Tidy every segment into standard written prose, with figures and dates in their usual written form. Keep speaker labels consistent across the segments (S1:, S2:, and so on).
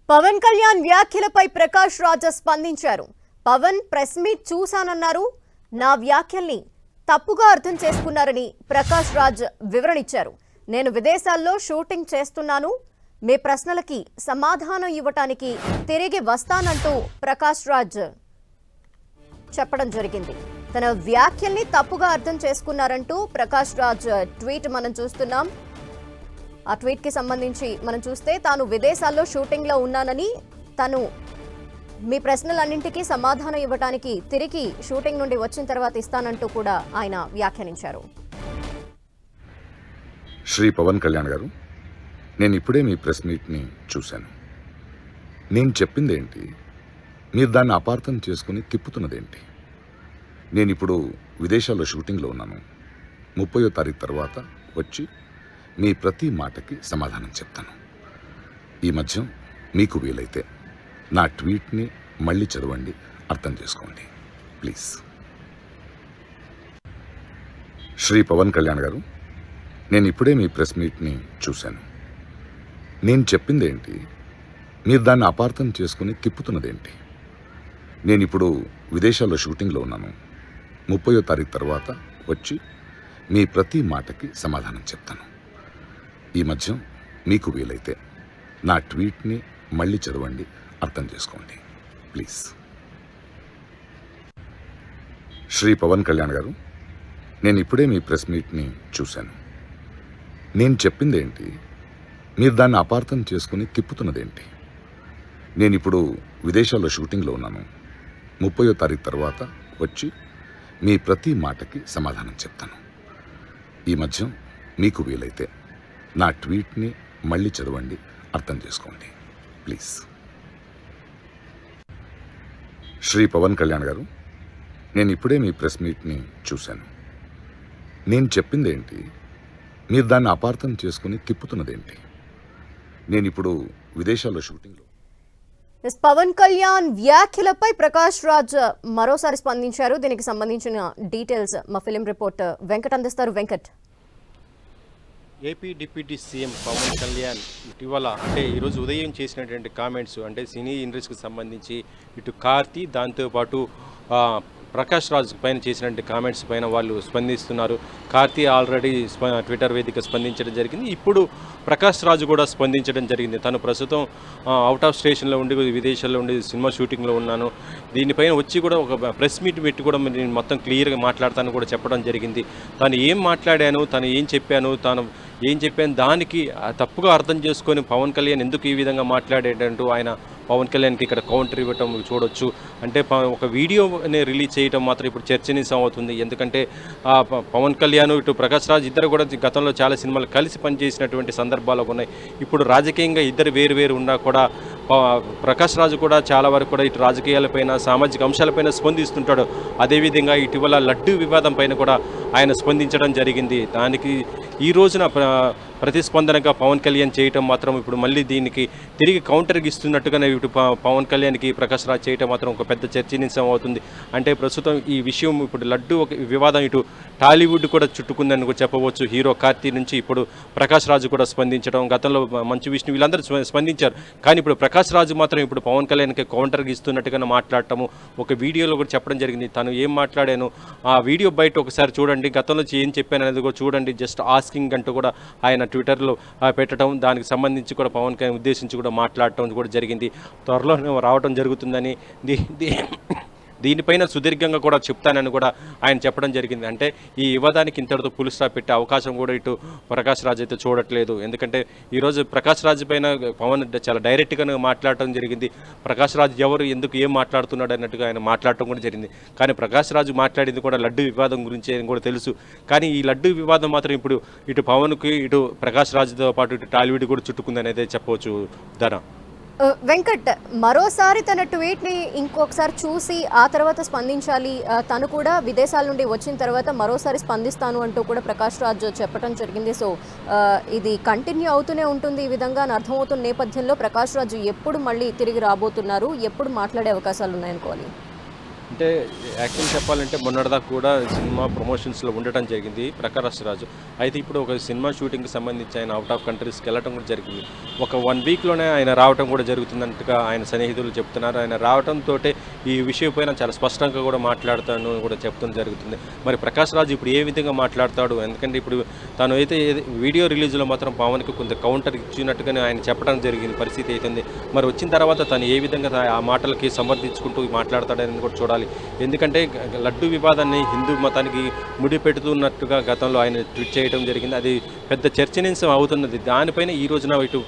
S1: పవన్ కళ్యాణ్ వ్యాఖ్యలపై ప్రకాష్ రాజ్ స్పందించారు. Pawan press meet చూశానన్నారు. నా వ్యాఖ్యల్ని తప్పుగా అర్థం చేసుకున్నారని ప్రకాష్ రాజ్ వివరణ ఇచ్చారు. నేను విదేశాల్లో షూటింగ్ చేస్తున్నాను. మీ ప్రశ్నలకి సమాధానం ఇవ్వటానికి తిరిగి వస్తానంటూ ప్రకాష్ రాజ్ చెప్పడం జరిగింది. తన వ్యాఖ్యల్ని తప్పుగా అర్థం చేసుకున్నారంటూ ప్రకాష్ రాజ్ ట్వీట్ మనం చూస్తున్నాం. ఆ ట్వీట్ కి సంబంధించి మనం చూస్తే తాను విదేశాల్లో షూటింగ్ లో ఉన్నానని, తను మీ ప్రశ్నలన్నింటికీ సమాధానం ఇవ్వడానికి తిరిగి షూటింగ్ నుండి వచ్చిన తర్వాత ఇస్తానంటూ కూడా ఆయన వ్యాఖ్యానించారు.
S2: శ్రీ పవన్ కళ్యాణ్ గారు, నేను ఇప్పుడే మీ ప్రెస్ మీట్ని చూశాను. నేను చెప్పిందేంటి, మీరు దాన్ని అపార్థం చేసుకుని తిప్పుతున్నదేంటి? నేను ఇప్పుడు విదేశాల్లో షూటింగ్లో ఉన్నాను. 30వ తారీఖు తర్వాత వచ్చి మీ ప్రతి మాటకి సమాధానం చెప్తాను. ఈ మధ్య మీకు వీలైతే నా ట్వీట్ని మళ్ళీ చదవండి, అర్థం చేసుకోండి ప్లీజ్. శ్రీ పవన్ కళ్యాణ్ గారు, నేను ఇప్పుడే మీ ప్రెస్ మీట్ని చూశాను. నేను చెప్పిందేంటి, మీరు దాన్ని అపార్థం చేసుకుని తిప్పుతున్నదేంటి? నేను ఇప్పుడు విదేశాల్లో షూటింగ్లో ఉన్నాను. 30వ తారీఖు తర్వాత వచ్చి మీ ప్రతి మాటకి సమాధానం చెప్తాను. ఈ మధ్య మీకు వీలైతే నా ట్వీట్ని మళ్ళీ చదవండి, అర్థం చేసుకోండి ప్లీజ్. శ్రీ పవన్ కళ్యాణ్ గారు, నేను ఇప్పుడే మీ ప్రెస్ మీట్ని చూశాను. నేను చెప్పిందేంటి, మీరు దాన్ని అపార్థం చేసుకుని తిప్పుతున్నదేంటి? నేను ఇప్పుడు విదేశాల్లో షూటింగ్లో ఉన్నాను. 30వ తారీఖు తర్వాత వచ్చి మీ ప్రతి మాటకి సమాధానం చెప్తాను. ఈ మధ్య మీకు వీలైతే నా ట్వీట్ని మళ్ళీ చదవండి, అర్థం చేసుకోండి ప్లీజ్. శ్రీ పవన్ కళ్యాణ్ గారు, నేను ఇప్పుడే మీ ప్రెస్ మీట్ని చూశాను. నేను చెప్పిందేంటి, మీరు దాన్ని అపార్థం చేసుకుని తిప్పుతున్నదేంటి? నేను ఇప్పుడు విదేశాల్లో షూటింగ్లో.
S1: పవన్ కళ్యాణ్ వ్యాఖ్యలపై ప్రకాష్ రాజ్ మరోసారి స్పందించారు. దీనికి సంబంధించిన డీటెయిల్స్ మా ఫిలిం రిపోర్టర్ వెంకట్ అందిస్తారు. Venkat.
S3: AP deputy CM Pawan Kalyan ఇటీవల అంటే ఈరోజు ఉదయం చేసినటువంటి కామెంట్స్ అంటే సినీ ఇండస్ట్రీకి సంబంధించి ఇటు కార్తీ, దాంతోపాటు ప్రకాష్ రాజ్ పైన చేసినటువంటి కామెంట్స్ పైన వాళ్ళు స్పందిస్తున్నారు. కార్తీ ఆల్రెడీ ట్విట్టర్ వేదిక స్పందించడం జరిగింది. ఇప్పుడు ప్రకాష్ రాజ్ కూడా స్పందించడం జరిగింది. తను ప్రస్తుతం అవుట్ ఆఫ్ స్టేషన్లో ఉండి విదేశాల్లో ఉండి సినిమా షూటింగ్లో ఉన్నాను. దీనిపైన వచ్చి కూడా ఒక ప్రెస్ మీట్ పెట్టి కూడా నేను మొత్తం క్లియర్గా మాట్లాడతాను కూడా చెప్పడం జరిగింది. తాను ఏం మాట్లాడాను, తాను ఏం చెప్పాను దానికి తప్పుగా అర్థం చేసుకొని పవన్ కళ్యాణ్ ఎందుకు ఈ విధంగా మాట్లాడేటంటూ ఆయన పవన్ కళ్యాణ్కి ఇక్కడ కౌంటర్ ఇవ్వటం చూడొచ్చు. అంటే ఒక వీడియోని రిలీజ్ చేయడం మాత్రం ఇప్పుడు చర్చనీయం అవుతుంది. ఎందుకంటే పవన్ కళ్యాణ్ ఇటు ప్రకాష్ రాజ్ ఇద్దరు కూడా గతంలో చాలా సినిమాలు కలిసి పనిచేసినటువంటి సందర్భాలు ఉన్నాయి. ఇప్పుడు రాజకీయంగా ఇద్దరు వేరు ఉన్నా కూడా ప్రకాష్ రాజు కూడా చాలా వరకు కూడా ఇటు రాజకీయాలపైన, సామాజిక అంశాలపైన స్పందిస్తుంటాడు. అదేవిధంగా ఇటీవల లడ్డూ వివాదం పైన కూడా ఆయన స్పందించడం జరిగింది. దానికి ఈ రోజున ప్రతిస్పందనగా పవన్ కళ్యాణ్ చేయటం మాత్రం ఇప్పుడు మళ్ళీ దీనికి తిరిగి కౌంటర్కి ఇస్తున్నట్టుగానే ఇటు పవన్ కళ్యాణ్కి ప్రకాష్ రాజ్ చేయటం మాత్రం ఒక పెద్ద చర్చనీయాంశం అవుతుంది. అంటే ప్రస్తుతం ఈ విషయం ఇప్పుడు లడ్డూ ఒక వివాదం ఇటు టాలీవుడ్ కూడా చుట్టుకుందని కూడా చెప్పవచ్చు. హీరో కార్తీ నుంచి ఇప్పుడు ప్రకాష్ రాజు కూడా స్పందించడం, గతంలో మంచు విష్ణు వీళ్ళందరూ స్పందించారు. కానీ ఇప్పుడు ప్రకాష్ రాజు మాత్రం ఇప్పుడు పవన్ కళ్యాణ్కి కౌంటర్కి ఇస్తున్నట్టుగా మాట్లాడటము ఒక వీడియోలో కూడా చెప్పడం జరిగింది. తను ఏం మాట్లాడాను ఆ వీడియో బయట ఒకసారి చూడండి, గతంలో ఏం చెప్పాను అనేది కూడా చూడండి, జస్ట్ ఆస్కింగ్ అంటూ కూడా ఆయన ట్విట్టర్లో పెట్టడం, దానికి సంబంధించి కూడా పవన్ కళ్యాణ్ ఉద్దేశించి కూడా మాట్లాడటం కూడా జరిగింది. త్వరలో రావడం జరుగుతుందని దీనిపైన సుదీర్ఘంగా కూడా చెప్తానని కూడా ఆయన చెప్పడం జరిగింది. అంటే ఈ వివాదానికి ఇంతటితో పులి స్టాప్ పెట్టే అవకాశం కూడా ఇటు ప్రకాష్ రాజ్ అయితే చూడట్లేదు. ఎందుకంటే ఈరోజు ప్రకాష్ రాజ్ పైన పవన్ చాలా డైరెక్ట్గా మాట్లాడటం జరిగింది. ప్రకాష్ రాజ్ ఎవరు, ఎందుకు ఏం మాట్లాడుతున్నాడు అన్నట్టుగా ఆయన మాట్లాడటం కూడా జరిగింది. కానీ ప్రకాష్ రాజ్ మాట్లాడింది కూడా లడ్డు వివాదం గురించి అని కూడా తెలుసు. కానీ ఈ లడ్డు వివాదం మాత్రం ఇప్పుడు ఇటు పవన్కి, ఇటు ప్రకాష్ రాజ్తో పాటు ఇటు టాలీవుడ్ కూడా చుట్టుకుందని అయితే చెప్పవచ్చు. ధన
S1: వెంకట్, మరోసారి తన ట్వీట్ని ఇంకొకసారి చూసి ఆ తర్వాత స్పందించాలి, తను కూడా విదేశాల నుండి వచ్చిన తర్వాత మరోసారి స్పందిస్తాను అంటూ కూడా ప్రకాష్ రాజ్ చెప్పడం జరిగింది. సో ఇది కంటిన్యూ అవుతూనే ఉంటుంది ఈ విధంగా అని అర్థమవుతున్న నేపథ్యంలో ప్రకాష్ రాజ్ ఎప్పుడు మళ్ళీ తిరిగి రాబోతున్నారు, ఎప్పుడు మాట్లాడే అవకాశాలు ఉన్నాయనుకోవాలి?
S3: అంటే యాక్చువల్ చెప్పాలంటే మొన్నటిదాకా కూడా సినిమా ప్రమోషన్స్లో ఉండటం జరిగింది ప్రకాష్ రాజు. అయితే ఇప్పుడు ఒక సినిమా షూటింగ్కి సంబంధించి ఆయన అవుట్ ఆఫ్ కంట్రీస్కి వెళ్ళటం కూడా జరిగింది. ఒక 1 వీక్లోనే ఆయన రావటం కూడా జరుగుతున్నట్టుగా ఆయన సన్నిహితులు చెప్తున్నారు. ఆయన రావడంతో ఈ విషయం పైన చాలా స్పష్టంగా కూడా మాట్లాడతాను కూడా చెప్తాను జరుగుతుంది. మరి ప్రకాష్ రాజు ఇప్పుడు ఏ విధంగా మాట్లాడతాడు? ఎందుకంటే ఇప్పుడు తను అయితే వీడియో రిలీజ్లో మాత్రం పవన్కి కొంత కౌంటర్ ఇచ్చినట్టుగానే ఆయన చెప్పడం జరిగింది పరిస్థితి అవుతుంది. మరి వచ్చిన తర్వాత తను ఏ విధంగా ఆ మాటలకి సమర్థించుకుంటూ మాట్లాడతాడని కూడా చూడాలి. ఎందుకంటే లడ్డు వివాదాన్ని హిందూ మతానికి ముడిపెడుతున్నట్టుగా గతంలో ఆయన ట్వీట్ చేయడం జరిగింది. అది పెద్ద చర్చనీయాంశం అవుతున్నది. దానిపైన ఈ రోజున ఇటు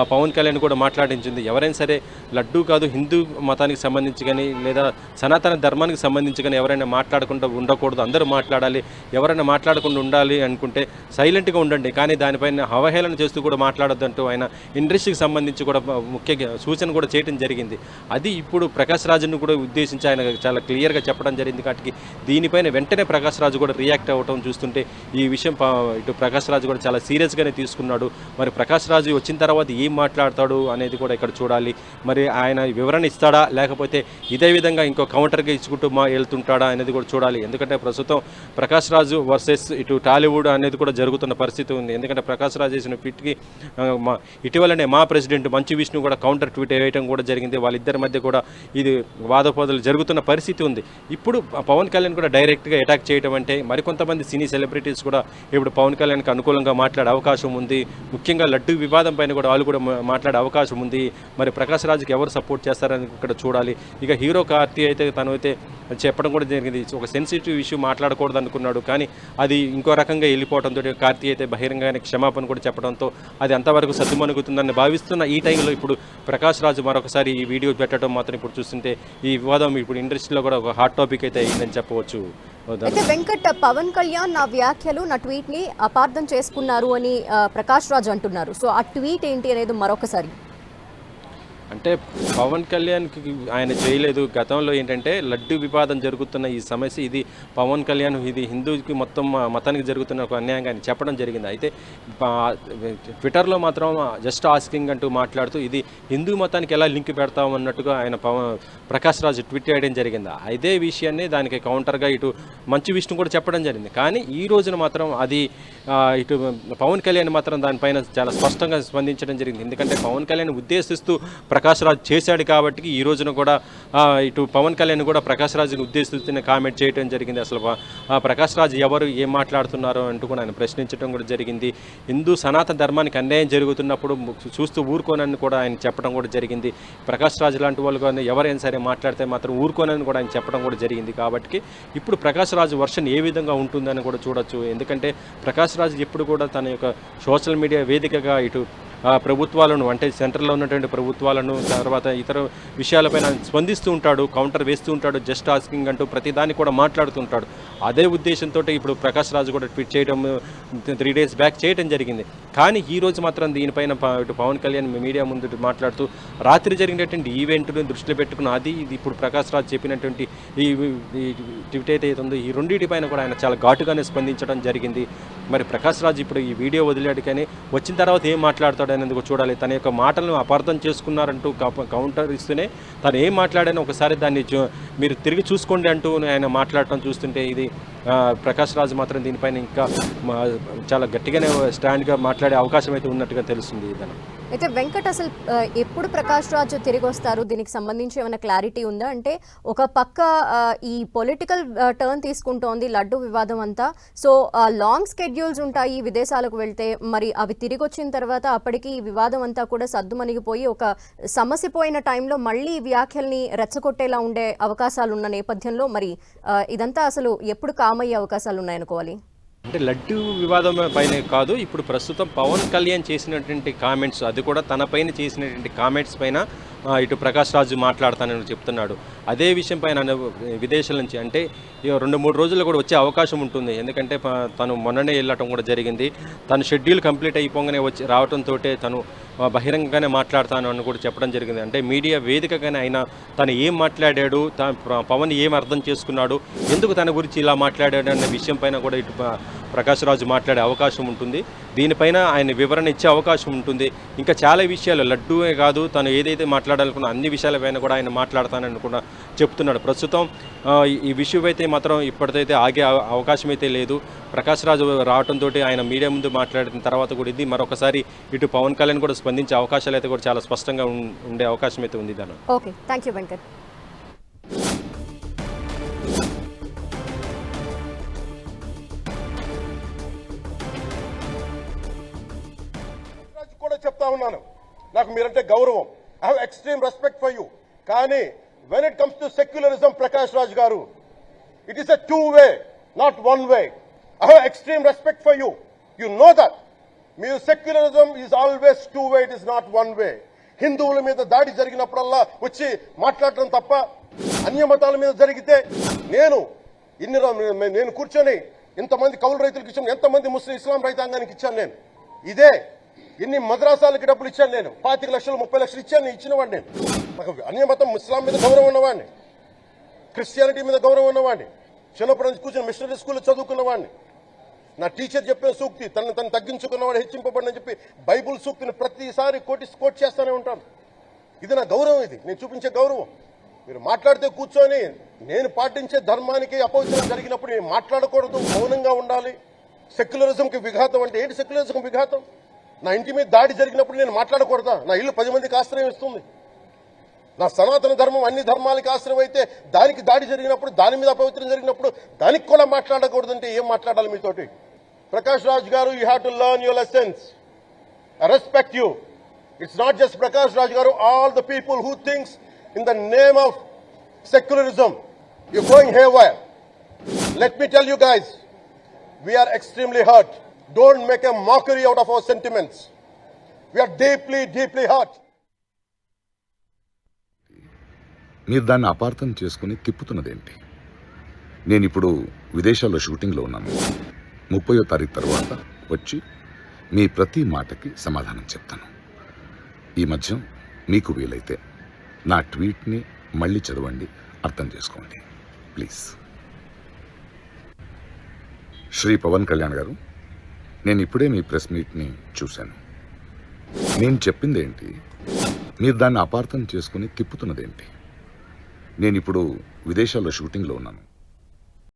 S3: పవన్ కళ్యాణ్ కూడా మాట్లాడించింది. ఎవరైనా సరే లడ్డు కాదు హిందూ మతానికి సంబంధించి కానీ లేదా సనాతన ధర్మానికి సంబంధించి కానీ ఎవరైనా మాట్లాడకుండా ఉండకూడదు, అందరూ మాట్లాడాలి. ఎవరైనా మాట్లాడకుండా ఉండాలి అనుకుంటే సైలెంట్గా ఉండండి, కానీ దానిపైన అవహేళన చేస్తూ కూడా మాట్లాడొద్దంటూ ఆయన ఇండస్ట్రీకి సంబంధించి కూడా ముఖ్య సూచన కూడా చేయడం జరిగింది. అది ఇప్పుడు ప్రకాష్ రాజును కూడా ఉద్దేశించి ఆయన చాలా క్లియర్గా చెప్పడం జరిగింది. కాబట్టి దీనిపైన వెంటనే ప్రకాష్ రాజు కూడా రియాక్ట్ అవ్వటం చూస్తుంటే ఈ విషయం ఇటు ప్రకాష్ రాజు కూడా చాలా సీరియస్గానే తీసుకున్నాడు. మరి ప్రకాష్ రాజు వచ్చిన తర్వాత ఏం మాట్లాడతాడు అనేది కూడా ఇక్కడ చూడాలి. మరి ఆయన వివరణ ఇస్తాడా లేకపోతే ఇదే విధంగా ఇంకో కౌంటర్గా ఇచ్చుకుంటూ వెళ్తుంటాడా అనేది కూడా చూడాలి. ఎందుకంటే ప్రస్తుతం ప్రకాష్ రాజు వర్సెస్ ఇటు టాలీవుడ్ అనేది కూడా జరుగుతున్న పరిస్థితి ఉంది. ఎందుకంటే ప్రకాష్ రాజు చేసిన ట్వీట్కి ఇటీవలనే మా ప్రెసిడెంట్ మంచు విష్ణు కూడా కౌంటర్ ట్వీట్ వేయడం కూడా జరిగింది. వాళ్ళిద్దరి మధ్య కూడా ఇది వాదోపాదాలు జరుగుతున్న పరిస్థితి ఉంది. ఇప్పుడు పవన్ కళ్యాణ్ కూడా డైరెక్ట్గా అటాక్ చేయడం అంటే మరికొంతమంది సినీ సెలబ్రిటీస్ కూడా ఇప్పుడు పవన్ కళ్యాణ్కి అనుకూలంగా మాట్లాడే అవకాశం ఉంది. ముఖ్యంగా లడ్డు వివాదం పైన కూడా వాళ్ళు కూడా మాట్లాడే అవకాశం ఉంది. మరి ప్రకాష్ రాజుకి ఎవరు సపోర్ట్ చేస్తారని ఇక్కడ చూడాలి. ఇక హీరో కార్తీ అయితే తను అయితే చెప్పడం కూడా జరిగింది. ఒక సెన్సిటివ్ ఇష్యూ మాట్లాడకూడదు అనుకున్నాడు, కానీ అది ఇంకో రకంగా వెళ్ళిపోవడంతో కార్తీ అయితే బహిరంగానే క్షమాపణ కూడా చెప్పడంతో అది అంతవరకు సద్దుమణుగుతుందని భావిస్తున్న ఈ టైంలో ఇప్పుడు ప్రకాష్ రాజు మరొకసారి ఈ వీడియో పెట్టడం మాత్రం ఇప్పుడు చూస్తుంటే ఈ వివాదం ఇప్పుడు ఇండస్ట్రీలో కూడా ఒక హాట్ టాపిక్ అయితే అయిందని చెప్పవచ్చు.
S1: అయితే వెంకట్, పవన్ కళ్యాణ్ నా వ్యాఖ్యలు నా ట్వీట్ ని అపార్థం చేసుకున్నారు అని ప్రకాష్ రాజ్ అంటున్నారు. సో ఆ ట్వీట్ ఏంటి అనేది మరొకసారి.
S3: అంటే పవన్ కళ్యాణ్కి ఆయన చేయలేదు. గతంలో ఏంటంటే లడ్డు వివాదం జరుగుతున్న ఈ సమస్య ఇది పవన్ కళ్యాణ్ ఇది హిందూకి మొత్తం మతానికి జరుగుతున్న ఒక అన్యాయంగా ఆయన చెప్పడం జరిగింది. అయితే ట్విట్టర్లో మాత్రం జస్ట్ ఆస్కింగ్ అంటూ మాట్లాడుతూ ఇది హిందూ మతానికి ఎలా లింక్ పెడతామన్నట్టుగా ఆయన ప్రకాష్ రాజు ట్వీట్ చేయడం జరిగింది. అదే విషయాన్ని దానికి కౌంటర్గా ఇటు మంచు విష్ణు కూడా చెప్పడం జరిగింది. కానీ ఈ రోజున మాత్రం అది ఇటు పవన్ కళ్యాణ్ మాత్రం దానిపైన చాలా స్పష్టంగా స్పందించడం జరిగింది. ఎందుకంటే పవన్ కళ్యాణ్ ఉద్దేశిస్తూ ప్రకాష్ రాజ్ చేశాడు కాబట్టి ఈ రోజున కూడా ఇటు పవన్ కళ్యాణ్ కూడా ప్రకాష్ రాజుని ఉద్దేశిస్తూనే కామెంట్ చేయడం జరిగింది. అసలు ప్రకాష్ రాజ్ ఎవరు ఏం మాట్లాడుతున్నారో అంటూ కూడా ఆయన ప్రశ్నించడం కూడా జరిగింది. హిందూ సనాతన ధర్మానికి అన్యాయం జరుగుతున్నప్పుడు చూస్తూ ఊరుకోనని కూడా ఆయన చెప్పడం కూడా జరిగింది. ప్రకాష్ రాజ్ లాంటి వాళ్ళు కానీ ఎవరైనా సరే మాట్లాడితే మాత్రం ఊరుకోనని కూడా ఆయన చెప్పడం కూడా జరిగింది. కాబట్టి ఇప్పుడు ప్రకాష్ రాజ్ వర్షన్ ఏ విధంగా ఉంటుందని కూడా చూడొచ్చు. ఎందుకంటే ప్రకాష్ రాజ్ ఎప్పుడు కూడా తన యొక్క సోషల్ మీడియా వేదికగా ఇటు ప్రభుత్వాలను అంటే సెంట్రల్లో ఉన్నటువంటి ప్రభుత్వాలను తర్వాత ఇతర విషయాలపైన స్పందిస్తూ ఉంటాడు, కౌంటర్ వేస్తూ ఉంటాడు, జస్ట్ ఆస్కింగ్ అంటూ ప్రతిదాన్ని కూడా మాట్లాడుతుంటాడు. అదే ఉద్దేశంతో ఇప్పుడు ప్రకాష్ రాజు కూడా ట్వీట్ చేయడం 3 days బ్యాక్ చేయడం జరిగింది. కానీ ఈ రోజు మాత్రం దీనిపైన ఇటు పవన్ కళ్యాణ్ మీడియా ముందు మాట్లాడుతూ రాత్రి జరిగినటువంటి ఈవెంట్ను దృష్టిలో పెట్టుకున్న ఇది ఇప్పుడు ప్రకాష్ రాజు చెప్పినటువంటి ఈ ట్వీట్ అయితే ఉందో ఈ రెండింటిపైన కూడా ఆయన చాలా ఘాటుగానే స్పందించడం జరిగింది. మరి ప్రకాష్ రాజు ఇప్పుడు ఈ వీడియో వదిలాడు, కానీ వచ్చిన తర్వాత ఏం మాట్లాడతాడు అనేది చూడాలి. తన యొక్క మాటలను అపార్థం చేసుకున్నారంటూ కౌంటర్ ఇస్తూనే తను ఏం మాట్లాడానో ఒకసారి దాన్ని మీరు తిరిగి చూసుకోండి అంటూ ఆయన మాట్లాడటం చూస్తుంటే ఇది ప్రకాష్ రాజు మాత్రం దీనిపైన ఇంకా చాలా గట్టిగానే స్టాండ్గా మాట్లాడే అవకాశం అయితే ఉన్నట్టుగా తెలుస్తుంది. ఇదన
S1: అయితే వెంకట్, అసలు ఎప్పుడు ప్రకాష్ రాజు తిరిగి వస్తారు? దీనికి సంబంధించి ఏమైనా క్లారిటీ ఉందా? అంటే ఒక పక్క ఈ పొలిటికల్ టర్న్ తీసుకుంటోంది లడ్డు వివాదం అంతా. సో లాంగ్ స్కెడ్యూల్స్ ఉంటాయి విదేశాలకు వెళ్తే, మరి అవి తిరిగి వచ్చిన తర్వాత అప్పటికి ఈ వివాదం అంతా కూడా సద్దుమణిగిపోయి ఒక సమస్య పోయిన టైంలో మళ్ళీ వ్యాఖ్యల్ని రెచ్చగొట్టేలా ఉండే అవకాశాలు ఉన్న నేపథ్యంలో మరి ఇదంతా అసలు ఎప్పుడు కామయ్యే అవకాశాలు ఉన్నాయనుకోవాలి?
S3: అంటే లడ్డు వివాదం పైన కాదు, ఇప్పుడు ప్రస్తుతం పవన్ కళ్యాణ్ చేసినటువంటి కామెంట్స్, అది కూడా తన పైన చేసినటువంటి కామెంట్స్ పైన ఇటు ప్రకాష్ రాజు మాట్లాడతానని చెప్తున్నాడు. అదే విషయం పైన విదేశాల నుంచి అంటే 2-3 రోజుల్లో కూడా వచ్చే అవకాశం ఉంటుంది. ఎందుకంటే తను మొన్ననే వెళ్ళటం కూడా జరిగింది. తను షెడ్యూల్ కంప్లీట్ అయిపోగానే వచ్చి రావడంతో తను బహిరంగంగానే మాట్లాడతాను అని కూడా చెప్పడం జరిగింది. అంటే మీడియా వేదికగానే అయినా తను ఏం మాట్లాడాడు, పవన్ ఏం అర్థం చేసుకున్నాడు, ఎందుకు తన గురించి ఇలా మాట్లాడాడు అనే విషయం పైన కూడా ఇటు ప్రకాష్ రాజు మాట్లాడే అవకాశం ఉంటుంది. దీనిపైన ఆయన వివరణ ఇచ్చే అవకాశం ఉంటుంది. ఇంకా చాలా విషయాలు, లడ్డూయే కాదు, తను ఏదైతే మాట్లాడాలనుకున్న అన్ని విషయాలపైన కూడా ఆయన మాట్లాడతానని కూడా చెప్తున్నాడు. ప్రస్తుతం ఈ విషయం అయితే మాత్రం ఇప్పటికైతే ఆగే అవకాశం అయితే లేదు. ప్రకాష్ రాజు రావడంతో ఆయన మీడియా ముందు మాట్లాడిన తర్వాత కూడా ఇది మరొకసారి ఇటు పవన్ కళ్యాణ్ కూడా స్పందించే అవకాశాలు అయితే కూడా చాలా స్పష్టంగా ఉండే అవకాశం అయితే ఉంది దాని.
S1: Okay, thank you Venkat.
S4: కూడా చెప్తా ఉన్నాను, నాకు మీరంటే గౌరవం. I have extreme respect for you. కానీ when it comes to secularism, Prakash Raj గారు, it is a 2-way, not 1-way. I have extreme respect for you. You know that. మీరు secularism is always 2-way, it is not 1-way. హిందువుల మీద దాడి జరిగినప్పుడల్లా వచ్చి మాట్లాడటం తప్ప, అన్య మతాల మీద జరిగితే నేను కూర్చొని ఇంతమంది కౌలు రైతులకు ఇచ్చాను, ఎంతమంది ముస్లిం ఇస్లాం రైతాంగానికి ఇచ్చాను నేను. ఇదే ఇన్ని మద్రాసాలకి డబ్బులు ఇచ్చాను నేను, 25 లక్షలు 30 లక్షలు ఇచ్చాను, ఇచ్చినవాడిని నేను. నాకు అన్య మతం ఇస్లాం మీద గౌరవం ఉన్నవాడిని, క్రిస్టియానిటీ మీద గౌరవం ఉన్నవాడిని, చిన్నప్పటి నుంచి కూర్చొని మిషనరీ స్కూల్లో చదువుకున్నవాడిని. నా టీచర్ చెప్పిన సూక్తి, తను తగ్గించుకున్నవాడు హెచ్చింపబడిని చెప్పి బైబుల్ సూక్తిని ప్రతిసారి కోట్ చేస్తూనే ఉంటాను. ఇది నా గౌరవం, ఇది నేను చూపించే గౌరవం. మీరు మాట్లాడితే కూర్చొని నేను పాటించే ధర్మానికి అపవిత్రం జరిగినప్పుడు నేను మాట్లాడకూడదు, మౌనంగా ఉండాలి. సెక్యులరిజంకి విఘాతం అంటే ఏంటి? సెక్యులరిజంకి విఘాతం నా ఇంటి మీద దాడి జరిగినప్పుడు నేను మాట్లాడకూడదా? నా ఇల్లు 10 మందికి ఆశ్రయం ఇస్తుంది. నా సనాతన ధర్మం అన్ని ధర్మాలకి ఆశ్రయం అయితే దానికి దాడి జరిగినప్పుడు, దాని మీద అపవిత్రం జరిగినప్పుడు దానికి కూడా మాట్లాడకూడదంటే ఏం మాట్లాడాలి మీతోటి? ప్రకాష్ రాజ్ గారు, you have to learn your lessons. I respect you. It's not just Prakash Raj గారు, all the people who thinks in the name of secularism, you're going haywire. Let me tell you guys, we are extremely hurt. Don't make a mockery out of our sentiments. We are deeply, deeply hurt.
S2: మీరు దాన్ని అపార్థం చేసుకుని తిప్పుతున్నదేంటి? నేను ఇప్పుడు విదేశాల్లో షూటింగ్లో ఉన్నాను. 30వ తారీఖు తర్వాత వచ్చి మీ ప్రతి మాటకి సమాధానం చెప్తాను. ఈ మధ్య మీకు వీలైతే నా ట్వీట్ని మళ్ళీ చదవండి, అర్థం చేసుకోండి ప్లీజ్. శ్రీ పవన్ కళ్యాణ్ గారు, నేను ఇప్పుడే మీ ప్రెస్ మీట్ని చూశాను. నేను చెప్పింది ఏంటి? మీరు దాన్ని అపార్థం చేసుకుని తిప్పుతున్నదేంటి? నేను ఇప్పుడు విదేశాల్లో షూటింగ్లో ఉన్నాను.